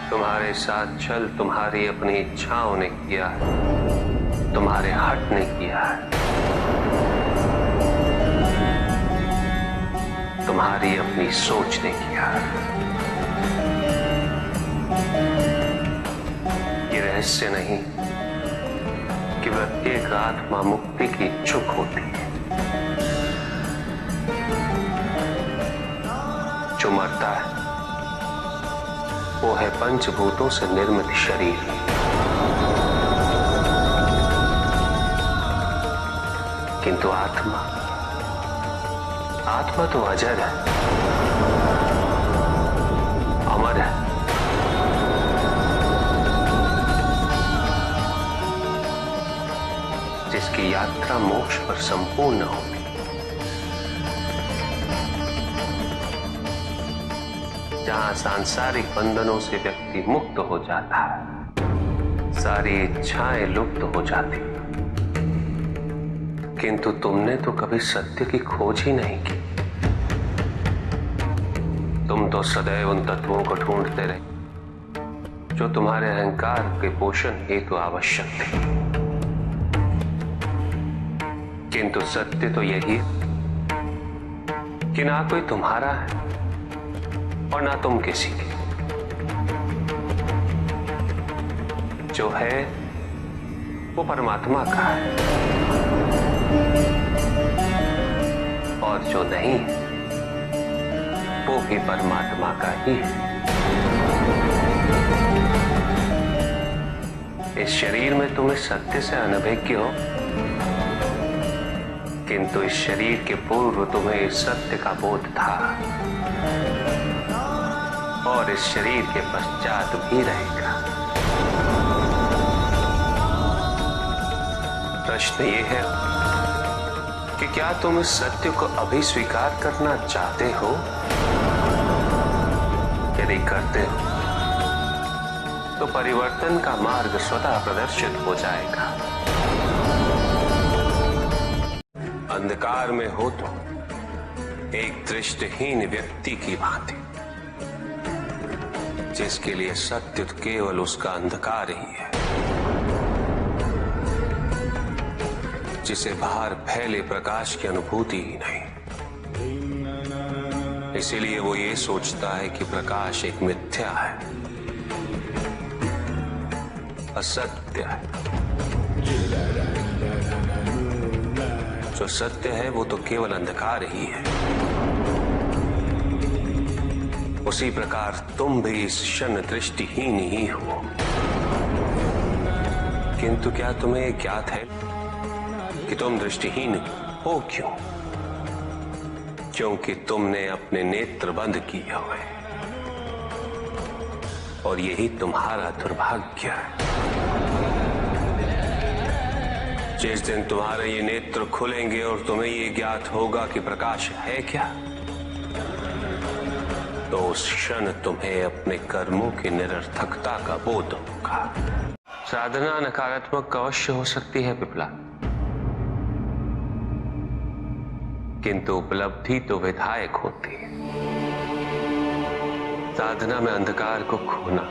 तुम्हारे साथ छल तुम्हारी अपनी इच्छाओं ने किया है, तुम्हारे हट ने किया है, तुम्हारी अपनी सोच ने किया है। ये रहस्य नहीं कि प्रत्येक आत्मा मुक्ति की इच्छुक होती है। जो मरता है वो है पंचभूतों से निर्मित शरीर, किंतु आत्मा तो अजर है, अमर है। जिसकी यात्रा मोक्ष पर संपूर्ण होगी। जहां सांसारिक बंधनों से व्यक्ति मुक्त हो जाता है, सारी इच्छाएं लुप्त हो जाती, किंतु तुमने तो कभी सत्य की खोज ही नहीं की। तुम तो सदैव उन तत्वों को ढूंढते रहे जो तुम्हारे अहंकार के पोषण हेतु आवश्यक थे, किंतु सत्य तो यही है कि ना कोई तुम्हारा है और ना तुम किसी के। जो है वो परमात्मा का है और जो नहीं वो भी परमात्मा का ही है। इस शरीर में तुम इस सत्य से अनभिज्ञ हो, किंतु इस शरीर के पूर्व तुम्हें इस सत्य का बोध था और इस शरीर के पश्चात भी रहेगा। प्रश्न ये है कि क्या तुम इस सत्य को अभी स्वीकार करना चाहते हो? यदि करते हो तो परिवर्तन का मार्ग स्वतः प्रदर्शित हो जाएगा। अंधकार में हो तो एक दृष्टिहीन व्यक्ति की भांति, जिसके लिए सत्य तो केवल उसका अंधकार ही है, जिसे बाहर फैले प्रकाश की अनुभूति ही नहीं। इसीलिए वो ये सोचता है कि प्रकाश एक मिथ्या है, असत्य है। जो सत्य है वो तो केवल अंधकार ही है। उसी प्रकार तुम भी इस क्षण दृष्टिहीन ही हो, किंतु क्या तुम्हें ज्ञात है कि तुम दृष्टिहीन हो क्यों? क्योंकि तुमने अपने नेत्र बंद किए हुए, और यही तुम्हारा दुर्भाग्य है। जिस दिन तुम्हारे ये नेत्र खुलेंगे और तुम्हें ये ज्ञात होगा कि प्रकाश है क्या, तो उस क्षण तुम्हें अपने कर्मों की निरर्थकता का बोध होगा। साधना नकारात्मक अवश्य हो सकती है पिपला, किंतु उपलब्धि तो विधायक होती है। साधना में अंधकार को खोना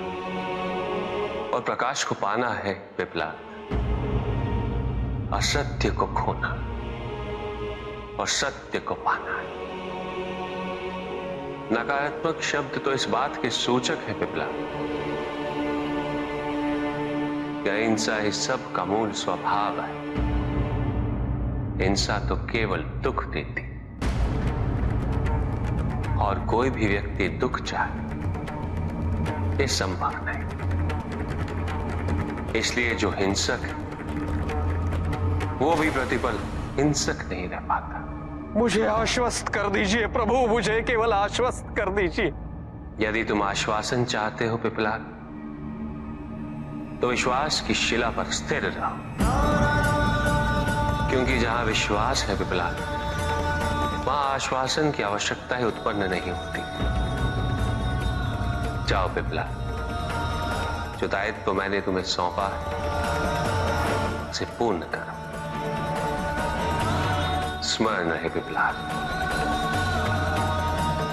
और प्रकाश को पाना है पिपला, असत्य को खोना और सत्य को पाना है। नकारात्मक शब्द तो इस बात के सूचक है पिपला, हिंसा इस सब का मूल स्वभाव है। हिंसा तो केवल दुख देती, और कोई भी व्यक्ति दुख चाहे ये संभव नहीं। इसलिए जो हिंसक है वो भी प्रतिपल हिंसक नहीं रह पाता। मुझे आश्वस्त कर दीजिए प्रभु, मुझे केवल आश्वस्त कर दीजिए। यदि तुम आश्वासन चाहते हो पिपला, तो विश्वास की शिला पर स्थिर रहो, क्योंकि जहां विश्वास है पिपला, वहां आश्वासन की आवश्यकता ही उत्पन्न नहीं होती। जाओ पिपला, जो दायित्व मैंने तुम्हें सौंपा है उसे पूर्ण करो। स्मरण रहे पिपला,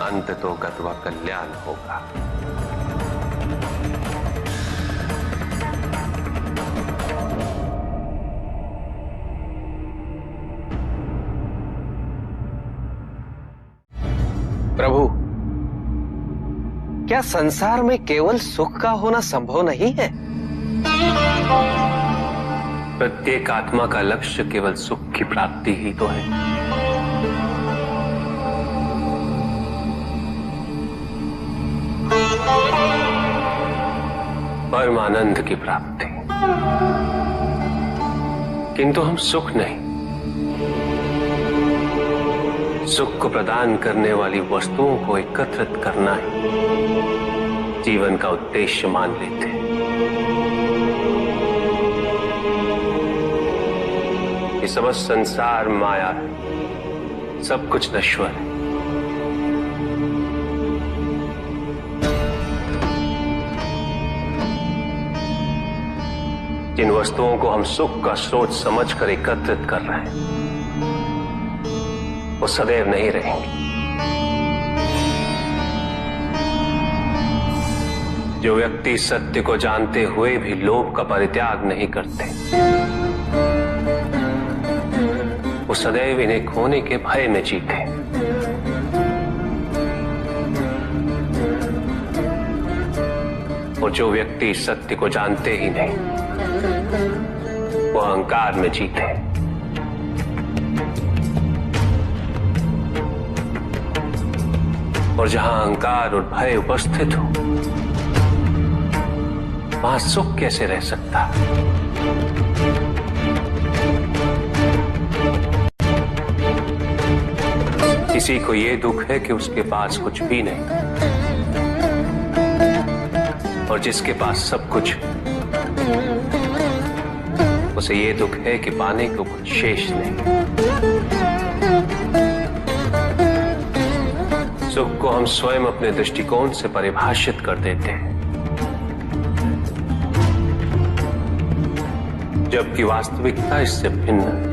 अंत तो गत्वा कल्याण होगा। क्या संसार में केवल सुख का होना संभव नहीं है? प्रत्येक आत्मा का लक्ष्य केवल सुख की प्राप्ति ही तो है। परमानंद की प्राप्ति। किंतु हम सुख नहीं, सुख को प्रदान करने वाली वस्तुओं को एकत्रित करना ही जीवन का उद्देश्य मान लेते हैं। ये समस्त संसार माया है, सब कुछ नश्वर है। जिन वस्तुओं को हम सुख का स्रोत समझकर एकत्रित कर रहे हैं वो सदैव नहीं रहेंगे। जो व्यक्ति सत्य को जानते हुए भी लोभ का परित्याग नहीं करते वो सदैव इन्हें खोने के भय में जीते। और जो व्यक्ति सत्य को जानते ही नहीं वो अहंकार में जीते। और जहां अहंकार और भय उपस्थित हो वहां सुख कैसे रह सकता? किसी को यह दुख है कि उसके पास कुछ भी नहीं, और जिसके पास सब कुछ उसे यह दुख है कि पाने को कुछ शेष नहीं। सुख को हम स्वयं अपने दृष्टिकोण से परिभाषित कर देते हैं, जबकि वास्तविकता इससे भिन्न है।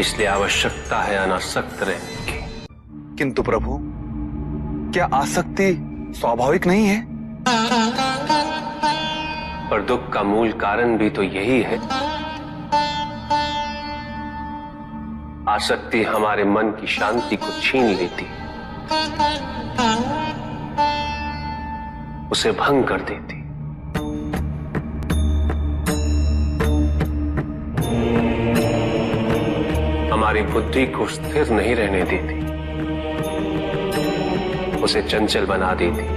इसलिए आवश्यकता है अनासक्त रहने की। किंतु प्रभु, क्या आसक्ति स्वाभाविक नहीं है? पर दुख का मूल कारण भी तो यही है। आसक्ति हमारे मन की शांति को छीन लेती, उसे भंग कर देती। हमारी बुद्धि को स्थिर नहीं रहने देती, उसे चंचल बना देती।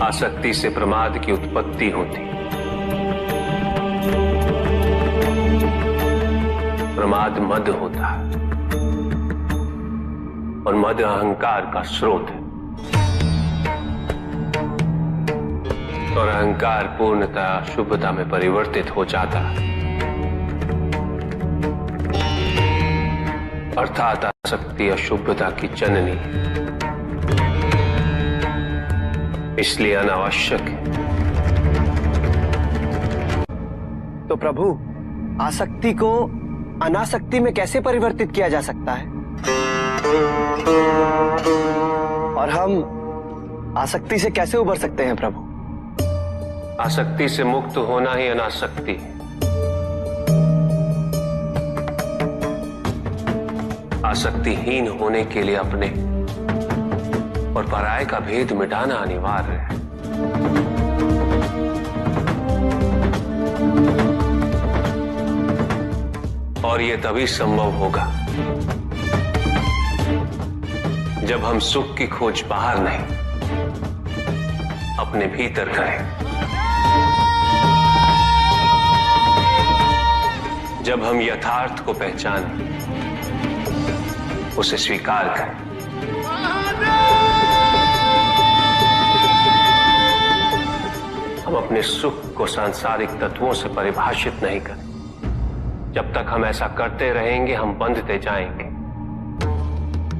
आसक्ति से प्रमाद की उत्पत्ति होती। प्रमाद मद होता है और मद अहंकार का स्रोत है। और अहंकार पूर्णतः शुभता में परिवर्तित हो जाता है, अर्थात आसक्ति अशुभता की जननी, इसलिए अनावश्यक है। तो प्रभु, आसक्ति को अनासक्ति में कैसे परिवर्तित किया जा सकता है? और हम आसक्ति से कैसे उबर सकते हैं प्रभु? आसक्ति से मुक्त होना ही अनासक्ति है। आसक्तिहीन होने के लिए अपने और पराये का भेद मिटाना अनिवार्य है। और यह तभी संभव होगा जब हम सुख की खोज बाहर नहीं, अपने भीतर करें। जब हम यथार्थ को पहचानें, उसे स्वीकार करें। हम अपने सुख को सांसारिक तत्वों से परिभाषित नहीं करें। जब तक हम ऐसा करते रहेंगे हम बंधते जाएंगे।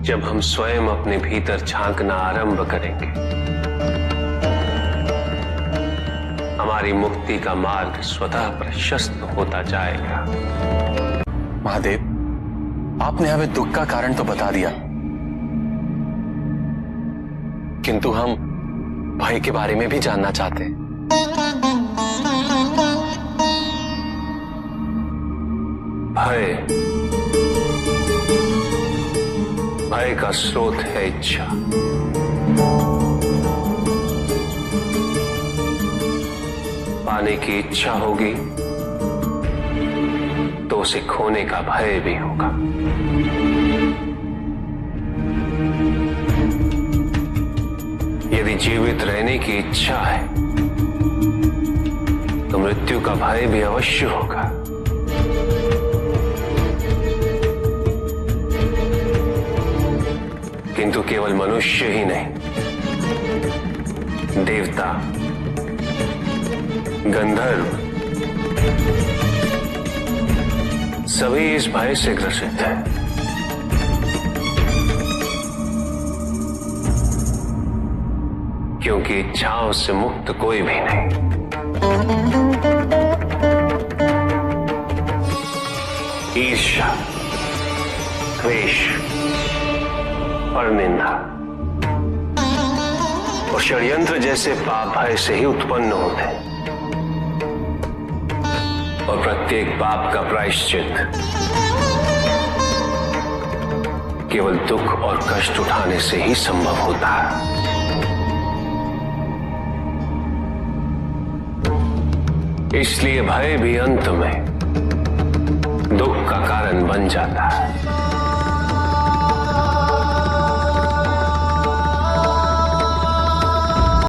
जब हम स्वयं अपने भीतर झांकना आरंभ करेंगे, हमारी मुक्ति का मार्ग स्वतः प्रशस्त होता जाएगा। महादेव, आपने हमें दुख का कारण तो बता दिया, किंतु हम भय के बारे में भी जानना चाहते हैं। भय, भय का स्रोत है इच्छा। पाने की इच्छा होगी तो उसे खोने का भय भी होगा। यदि जीवित रहने की इच्छा है तो मृत्यु का भय भी अवश्य होगा। किंतु केवल मनुष्य ही नहीं, देवता, गंधर्व सभी इस भय से ग्रसित हैं। क्योंकि इच्छाओं से मुक्त कोई भी नहीं। ईर्ष्या, द्वेष और निंदा और षड्यंत्र जैसे पाप भय से ही उत्पन्न होते हैं। और प्रत्येक पाप का प्रायश्चित केवल दुख और कष्ट उठाने से ही संभव होता है। इसलिए भय भी अंत में दुख का कारण बन जाता है।